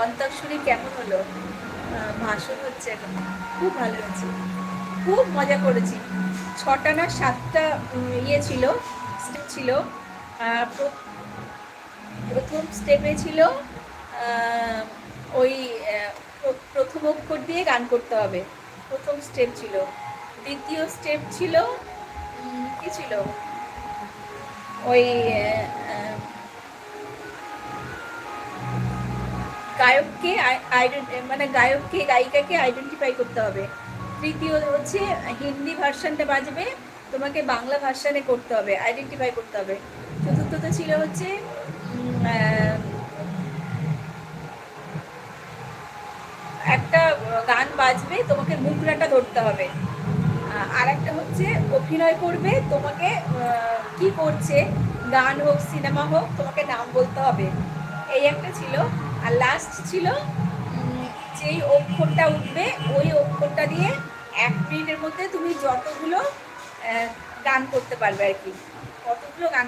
অন্তাক্ষরী কেমন হলো? ভাষণ হচ্ছে এখন, খুব ভালো হয়েছে, খুব মজা করেছি। ৬টা না ৭টা ইয়ে ছিল, স্টেপ ছিল। প্রথম স্টেপে ছিল ওই প্রথম অক্ষর দিয়ে গান করতে হবে, প্রথম স্টেপ ছিল। দ্বিতীয় স্টেপ ছিল কি ছিল ওই গায়ককে মানে গায়ককে গায়িকাকে আইডেন্টিফাই করতে হবে। তৃতীয় হচ্ছে হিন্দি ভার্সানটা বাজবে, তোমাকে বাংলা ভার্সানে করতে হবে, আইডেন্টিফাই করতে হবে। চতুর্থতে ছিল হচ্ছে একটা গান বাজবে, তোমাকে মুখরাটা ধরতে হবে। আর একটা হচ্ছে অভিনয় করবে, তোমাকে কি করছে, গান হোক সিনেমা হোক, তোমাকে নাম বলতে হবে। এই একটা ছিল। আর লাস্ট ছিল যেই অক্ষরটা উঠবে ওই অক্ষরটা দিয়ে 1 মিনিটের মধ্যে তুমি যতগুলো গান করতে পারবে আর কি, কতগুলো গান